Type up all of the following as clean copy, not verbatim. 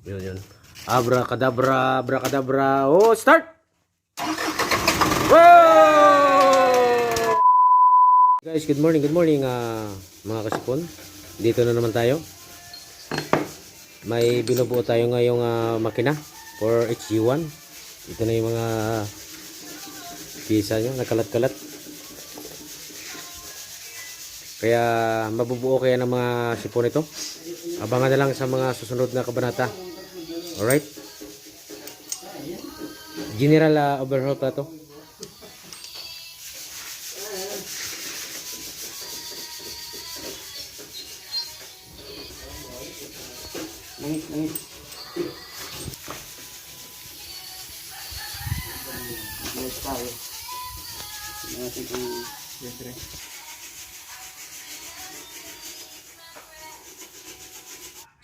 Yun. Abracadabra, abracadabra. Oh, start! Wow! Guys, good morning, mga kasipon. Dito na naman tayo. May binubuo tayo ngayong makina for HG1. Ito na yung mga pisa nyo, nakalat-kalat. Kaya mabubuo kaya ng mga sipon ito. Abangan na lang sa mga susunod na kabanata. Alright? General overhaul pa ito.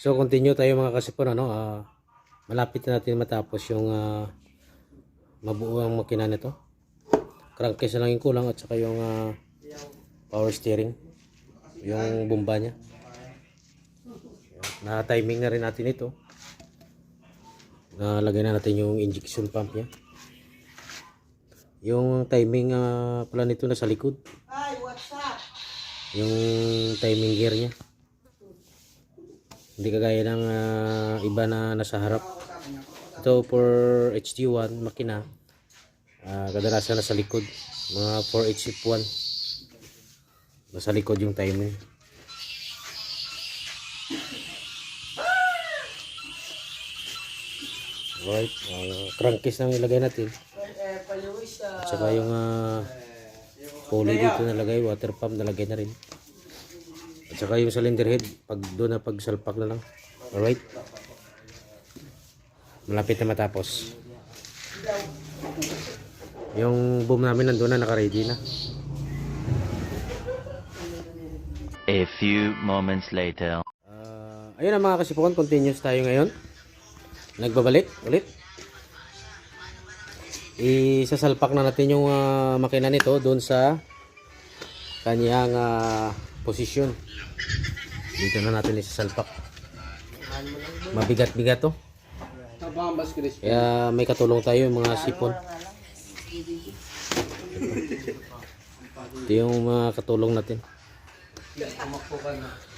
So continue tayo mga kasipon, malapit na natin matapos yung mabuo ang makina nito. Crankcase na lang yung kulang at saka yung power steering, yung bomba niya. Na timing na rin natin ito. Nalagay na natin yung injection pump niya. Yung timing pala nito nasa likod. Yung timing gear niya. Hindi kagaya ng iba na nasa harap. Ito for HG1 makina, kadalasan nasa likod. Mga 4HF1 nasa likod yung timing. Right, crankcase lang ilagay natin. At saka yung pulley dito nalagay, water pump nalagay na rin. At saka yung cylinder head, doon na pagsalpak na lang. Alright. Malapit na matapos. Yung boom namin nandun na, naka-ready na. A few moments later. Ayun na mga kasipon, continuous tayo ngayon. Nagbabalik ulit. Isasalpak na natin yung makina nito doon sa kanyang posisyon. Dito na natin isasalpak. Mabigat-bigat to. Kaya may katulong tayo yung mga sipon. Ito yung mga katulong natin.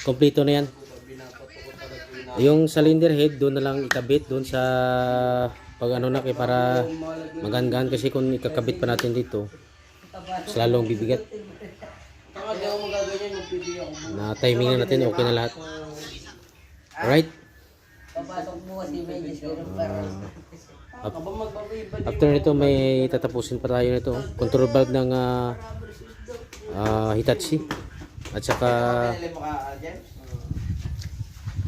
Kompleto na yan. Yung cylinder head doon na lang ikabit doon sa pag para magaan-gaan, kasi kung ikakabit pa natin dito mas lalong bibigat. Na timing na natin, okay na lahat. Alright. After nito may tatapusin pa tayo nito. Control valve ng Hitachi at saka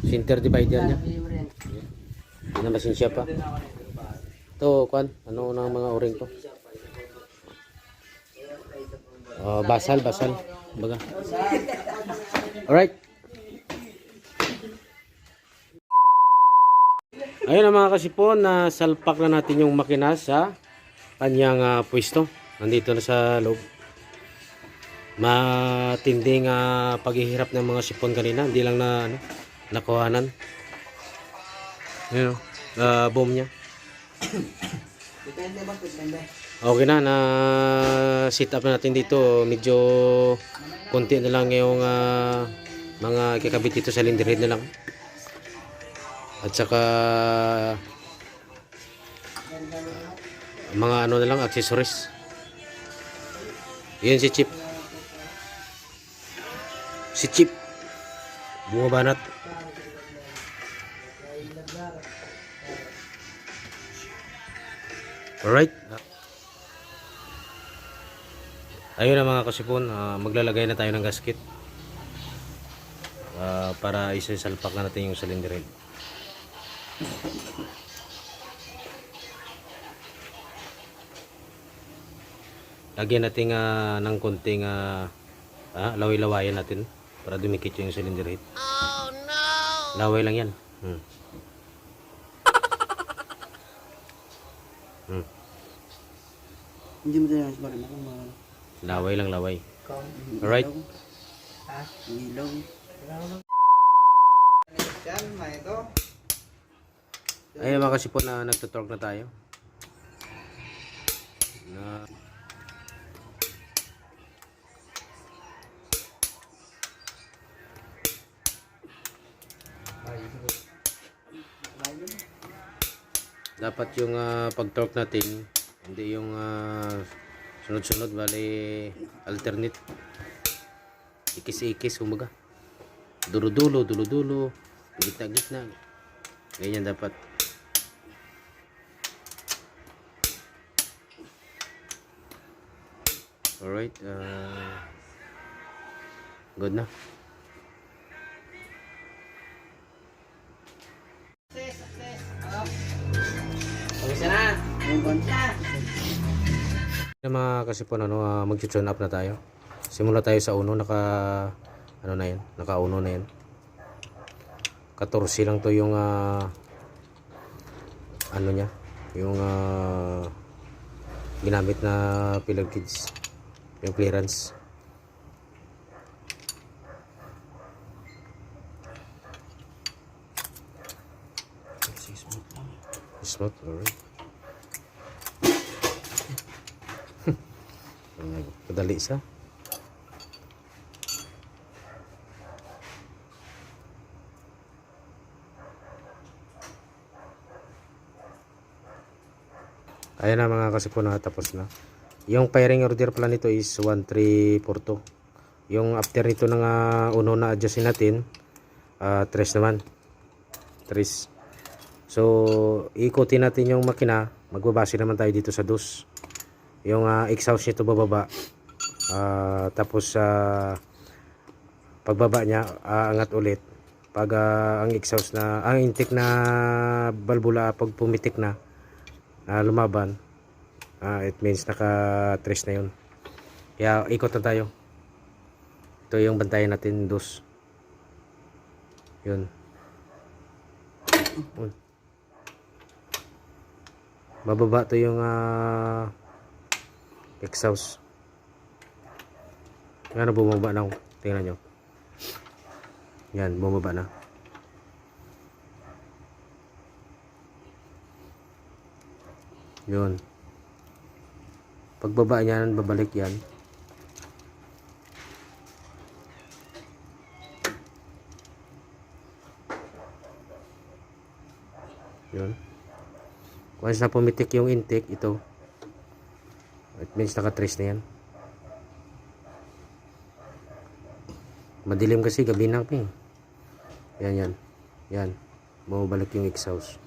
center divider nya. Hindi na masinsya pa. Ito, ano ng mga o-ring to? Basal. Baga. Alright. Ayun na mga kasipon, na salpak na natin yung makina sa kanyang pwesto. Nandito na sa loob. Matinding paghihirap ng mga sipon kanina. Hindi lang na nakuhanan. Ayun, boom nya. Okay na sit up na natin dito. Medyo konti na lang yung mga ikakabit dito sa cylinder head na lang. At saka mga na lang, accessories. Yun si Chip bumabanat. Alright. Ayun na mga kasipon, maglalagay na tayo ng gasket para isasalpak na natin yung cylinder head. Lagyan natin ng konting laway-lawayan natin para dumikit yung cylinder head. Oh no! Laway lang yan. Hindi mo din mas laway lang, laway. Alright. Ilaw. Yan, may ito. Ayun mga kasipon na nagtutorque na tayo. Na dapat yung pag-torque natin hindi yung sunod-sunod, bali alternate, ikis-ikis, humaga dulo-dulo, dulo-dulo, gitna-gitna, ganyan dapat. Alright, good na. Pag-isa na. Mga kasipon, mag-tune up na tayo. Simula tayo sa uno, naka uno na yan. 14 lang to yung ano niya, yung ginamit na pillar kids, yung clearance. Smooth, alright. Kadali sa. Ayan na mga kasipon, tapos na. Yung firing order pala nito is 1342. Yung after nito ng uno na adjustin natin, 3 naman. 3. So, ikutin natin yung makina. Magbabase naman tayo dito sa dos. Yung exhaust nito bababa. Tapos pagbaba niya, angat ulit. Pag ang exhaust na, ang intake na balbula, pag pumitik na, lumaban, it means naka-trace na yun. Kaya ikot na tayo. Ito yung bantayan natin, dos. Yun. Bababa to yung exhaust. Yan, bumaba na. Tingnan nyo. Yan, bumaba na. Yun. Pagbaba niyan, babalik yan. Yun. Once na pumitik yung intake, ito, it means naka-trace na yan. Madilim kasi, gabi na ping. Yan. Yan. Bumabalik yung exhaust.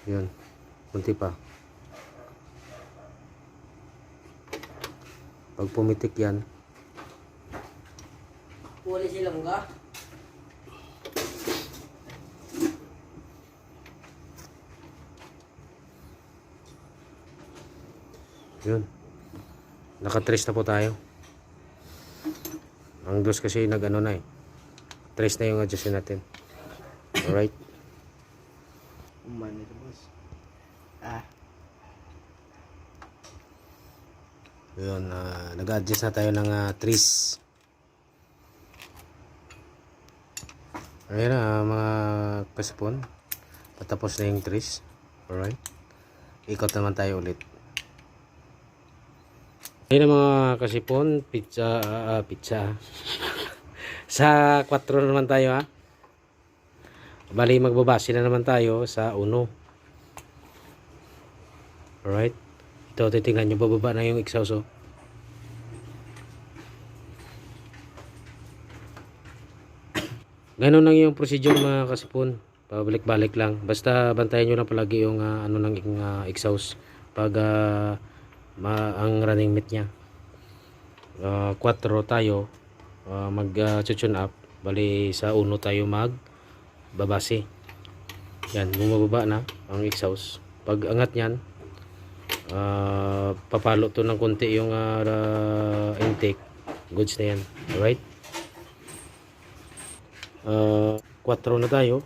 Yun. Kunti pa. Pag pumitik yan, Puli silang ka. yun. Naka-trace na po tayo. Ang dos kasi nag-ano na eh. Trace na yung adjustin natin. Alright. Uman ito, boss. Yun, nag-adjust na tayo ng trace. Ayan na mga kasipon. Patapos na yung trace. Alright. Ikot naman tayo ulit. Ayan na mga kasipon. Pizza. Sa 4 naman tayo ha. Bali magbabase na naman tayo sa 1. Alright. Ito, titingnan nyo, bababa na yung exhaust. Ganun lang yung procedure mga kasipon. Pabalik-balik lang. Basta bantayan nyo lang palagi yung ano ng exhaust. Pag ang running mate nya. 4 tayo. Mag-tune up. Bali sa 1 tayo babase. Yan, bumababa na ang exhaust. Pag angat nyan, papalo to ng konti yung intake. Goods na yan. Alright. 4 na tayo.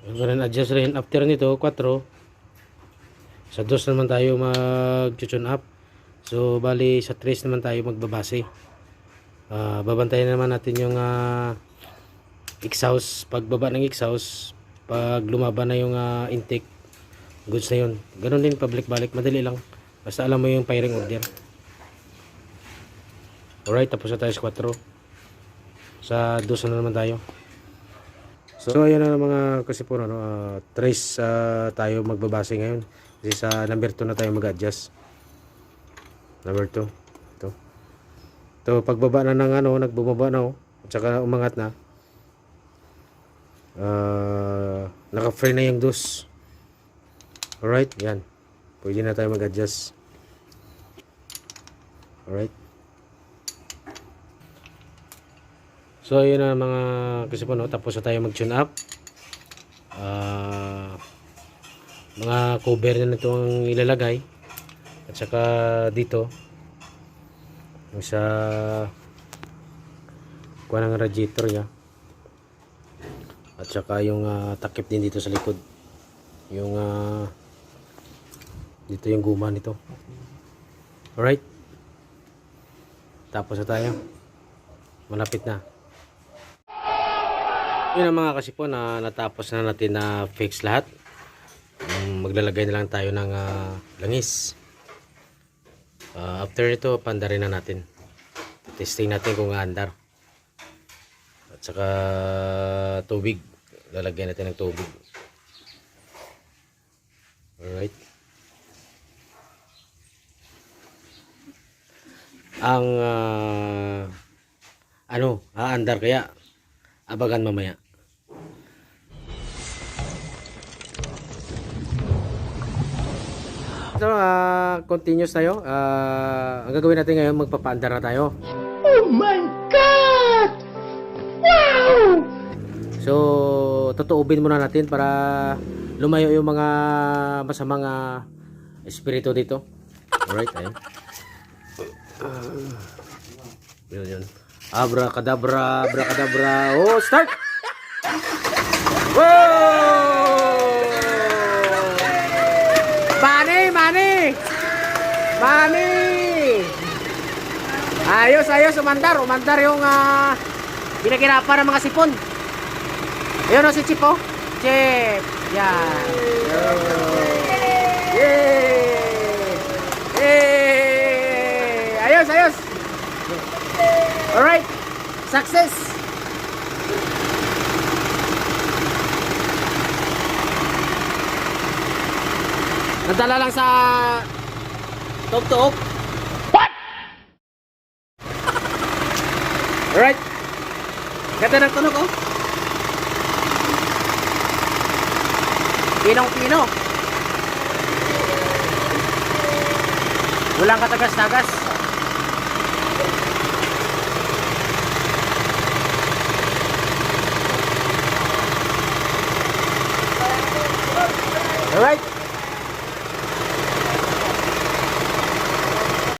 Ganun adjust rin after nito 4. Sa 2 naman tayo mag-tune up. So bali sa 3 naman tayo magbabase. Babantayan naman natin yung exhaust. Pagbaba ng exhaust, pag lumaban na yung intake, goods na yun. Ganun din, pabalik-balik, madali lang. Basta alam mo yung firing order. Alright, tapos na tayo sa 4. Sa 2 na naman tayo. So ayan na mga kasipuno, trace tayo magbabase ngayon. Kasi sa number 2 na tayo mag-adjust. Number 2. Ito. Ito, pagbaba na ng nagbumaba na at saka umangat na. Naka-free na yung dos. Alright, yan. Pwede na tayo mag-adjust. Alright. So yun na mga kasipuno, tapos na tayo mag-tune up. Mga cover na nito ang ilalagay. At saka dito yung sa kuha ng radiator niya. At saka yung takip din dito sa likod. Yung dito yung guma nito. Alright. Tapos na tayo. Malapit na. Yun ang mga kasipon na natapos na natin na fix lahat. Maglalagay na lang tayo ng langis. After ito, pandarin na natin. Testing natin kung aandar. At saka tubig. Lalagyan natin ng tubig. Alright. Ang aandar kaya? Abagan mamaya. So, continuous tayo. Ang gagawin natin ngayon, magpapaandar na tayo. Oh my God! Wow! So, tutuubin muna natin para lumayo yung mga masamang espiritu dito. Alright, ayun. Yun. Abracadabra, abracadabra. Oh, start! Whoa! Mani! Ayos, umandar yung pinagirapan ng mga sipon. Ayun si Chip, oh. Chip. Yan. Yay! Ayos. Alright. Success. Nadala lang sa tuok-tuok. What? Alright. Ganda ng tunog, oh. Pinong-pino. Walang katagas-tagas. Alright.